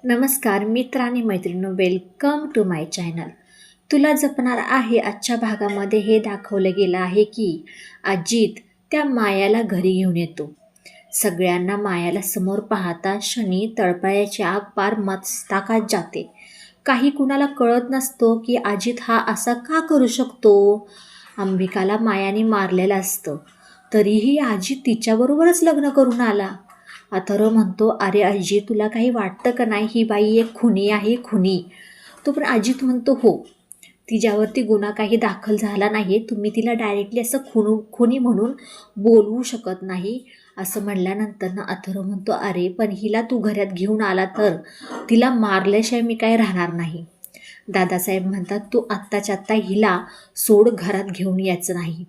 नमस्कार मित्र आणि मैत्रिणी, वेलकम टू माय चॅनल. तुला जपणार आहे आजच्या भागामध्ये हे दाखवलं गेलं आहे की अजित त्या मायाला घरी घेऊन येतो. सगळ्यांना मायाला समोर पाहता क्षणी तळपायाची आग पार मस्तकात जाते. काही कुणाला कळत नसतो की अजित हा असा का करू शकतो. अंबिकाला मायाने मारलेलं असतं, तरीही अजित तिच्याबरोबरच लग्न करून आला. अथर्व म्हणतो, अरे अजित, तुला काही वाटतं का नाही, ही बाई एक खुनी आहे, खुनी. तो पण अजित म्हणतो, हो, तिच्यावरती गुन्हा काही दाखल झाला नाही, तुम्ही तिला डायरेक्टली असं खुनी म्हणून बोलवू शकत नाही. असं म्हणल्यानंतर ना अथर्व म्हणतो, अरे पण हिला तू घरात घेऊन आला तर तिला मारल्याशिवाय मी काय राहणार नाही. दादासाहेब म्हणतात, तू आत्ताच्या आत्ता हिला सोड, घरात घेऊन यायचं नाही.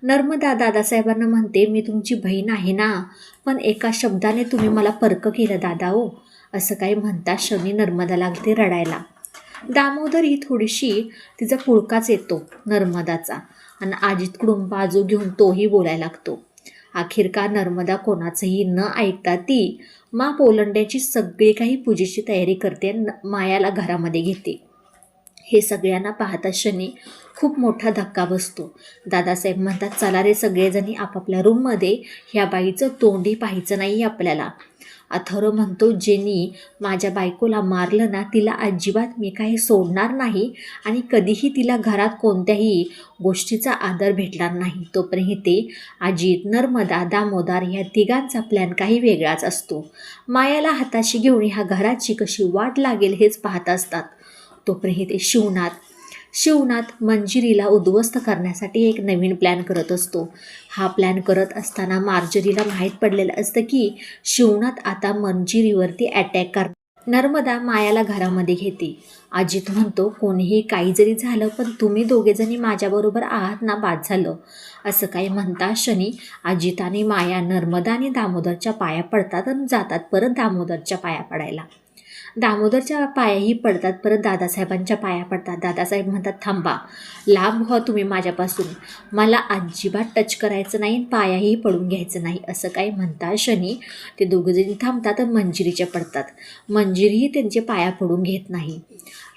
नर्मदा दादासाहेबांना म्हणते, मी तुमची बहीण आहे ना, पण एका शब्दाने तुम्ही मला परक केलं दादा हो. असं काही म्हणता क्षणी नर्मदा लागते रडायला. दामोदर ही थोडीशी तिचा पुळकाच येतो नर्मदाचा, आणि अजितकडून बाजू घेऊन तोही बोलायला लागतो. अखेरकार नर्मदा कोणाचंही न ऐकता ती मा पोलंड्याची सगळी काही पूजेची तयारी करते, मायाला घरामध्ये घेते. हे सगळ्यांना पाहता क्षणी खूप मोठा धक्का बसतो. दादासाहेब म्हणतात, चला रे सगळेजणी आपापल्या रूममध्ये, ह्या बाईचं तोंडही पाहायचं नाही आपल्याला. अथर्व म्हणतो, जेनी माझ्या बायकोला मारलं ना, तिला अजिबात मी काही सोडणार नाही आणि कधीही तिला घरात कोणत्याही गोष्टीचा आदर भेटणार नाही. तोपर्यंत ते अजित, नर्मदा, दामोदर या तिघांचा प्लॅन काही वेगळाच असतो. मायाला हाताशी घेऊन ह्या घराची कशी वाट लागेल हेच पाहत असतात. तोपर्यंत ते शिवनाथ मंजिरीला उद्ध्वस्त करण्यासाठी एक नवीन प्लॅन करत असतो. हा प्लॅन करत असताना मार्जरीला माहीत पडलेलं असतं की शिवनाथ आता मंजिरीवरती अटॅक कर. नर्मदा मायाला घरामध्ये घेते. अजित म्हणतो, कोणीही काही जरी झालं पण तुम्ही दोघेजणी माझ्याबरोबर आहात ना, बाद झालं. असं काही म्हणता क्षणी अजित आणि माया नर्मदा आणि दामोदरच्या पाया पडतात आणि जातात परत दामोदरच्या पाया पडायला. दामोदरच्या पायाही पडतात, परत दादासाहेबांच्या पाया पडतात. दादासाहेब म्हणतात, थांबा, लांब व्हा तुम्ही माझ्यापासून, मला अजिबात टच करायचं नाही, पायाही पडून घ्यायचं नाही. असं काही म्हणता क्षणी ते दोघंजणी थांबतात आणि मंजिरीच्या पडतात. मंजिरीही त्यांचे पाया पडून घेत नाही.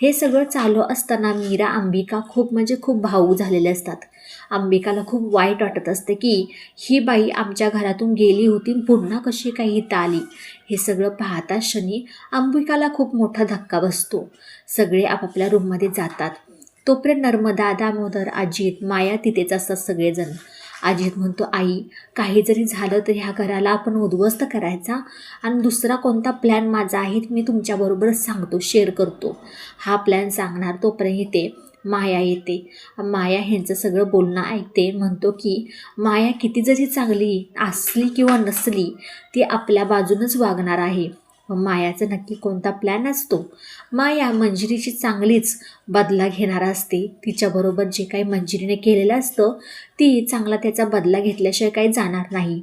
हे सगळं चालू असताना मीरा अंबिका खूप भावूक झालेले असतात. अंबिकाला खूप वाईट वाटत असते की ही बाई आमच्या घरातून गेली होती, पुन्हा कशी काही इथं आली. हे सगळं पाहता क्षणी अंबिकाला खूप मोठा धक्का बसतो. सगळे आपापल्या रूममध्ये जातात. तोपर्यंत नर्मदा, दामोदर, अजित, माया तिथेच असतात सगळेजण. अजित म्हणतो, आई, काही जरी झालं तर ह्या घराला आपण उद्ध्वस्त करायचा, आणि दुसरा कोणता प्लॅन माझा आहे मी तुमच्याबरोबरच सांगतो, शेअर करतो. हा प्लॅन सांगणार तोपर्यंत ते माया येते. माया ह्यांचं सगळं बोलणं ऐकते. म्हणतो की माया किती जरी चांगली असली किंवा नसली, ती आपल्या बाजूनच वागणार आहे. मायाचा नक्की कोणता प्लॅन असतो. माया मंजिरीची चांगलीच बदला घेणार असते. तिच्याबरोबर जे काही मंजिरीने केलेलं असतं ती चांगला त्याचा बदला घेतल्याशिवाय काही जाणार नाही.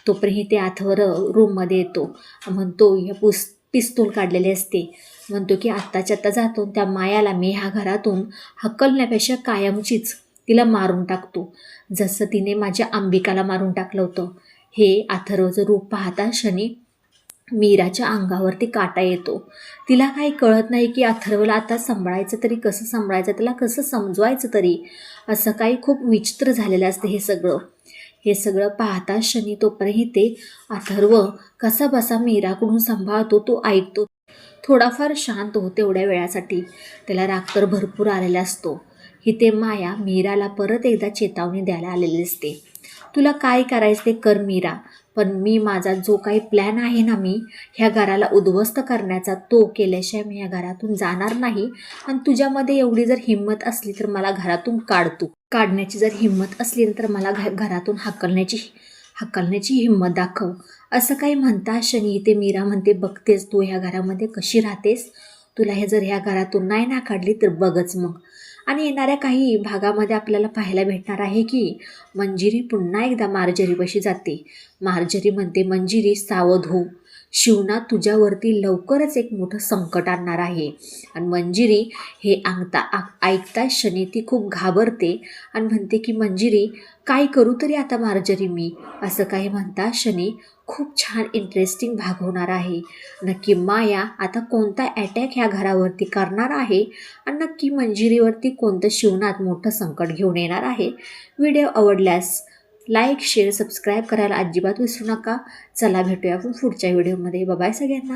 तोपर्यंत ते अथर्व रूममध्ये येतो. म्हणतो, या पिस्तूल काढलेले असते. म्हणतो की आत्ताच्या आत्ता जातो, त्या मायाला मी ह्या घरातून हकलण्यापेक्षा कायमचीच तिला मारून टाकतो, जसं तिने माझ्या अंबिकाला मारून टाकलं होतं. हे अथर्वचं रूप पाहता क्षणी मीराच्या अंगावरती काटा येतो. तिला काही कळत नाही की अथर्वला आता सांभाळायचं तरी कसं सांभाळायचं, त्याला कसं समजवायचं तरी. असं काही खूप विचित्र झालेलं असतं हे सगळं पाहता क्षणी तोपर्यंत ते अथर्व कसा बसा मीराकडून सांभाळतो तो ऐकतो. थोडाफार शांत होते एवढ्या वेळासाठी. त्याला राग तर भरपूर आलेला असतो. इथे माया मीराला परत एकदा चेतावणी द्यायला आलेली असते. तुला काय करायचं ते कर मीरा, पण मी माझा जो काही प्लॅन आहे ना, मी ह्या घराला उद्ध्वस्त करण्याचा, तो केल्याशिवाय मी ह्या घरातून जाणार नाही. आणि तुझ्यामध्ये एवढी जर हिंमत असली तर मला घरातून काढण्याची जर हिंमत असली तर मला घरातून हकलण्याची हिंमत दाखव. असं काही म्हणता क्षणी इथे मीरा म्हणते, बघतेस तू ह्या घरामध्ये कशी राहतेस, तुला जर ह्या घरातून नाही ना काढली तर बघच मग. आणि येणाऱ्या काही भागामध्ये आपल्याला पाहायला भेटणार आहे की मंजिरी पुन्हा एकदा मार्जरीपाशी जाते. मार्जरी म्हणते, मंजिरी सावध हो, शिवना तुझ्यावरती लवकरच एक मोठं संकट आणणार आहे. आणि मंजिरी हे ऐकता क्षणी ती खूप घाबरते आणि म्हणते की मंजिरी काय करू तरी आता मार्जरी मी. असं काही म्हणता क्षणी खूप छान इंटरेस्टिंग भाग होणार आहे. नक्की माया आता कोणता अटॅक ह्या घरावरती करणार आहे आणि नक्की मंजिरीवरती कोणतं शिवनात मोठं संकट घेऊन येणार आहे. व्हिडिओ आवडल्यास लाईक शेअर सबस्क्राईब करायला अजिबात विसरू नका. चला भेटूया आपण पुढच्या व्हिडिओमध्ये. बाय सगळ्यांना.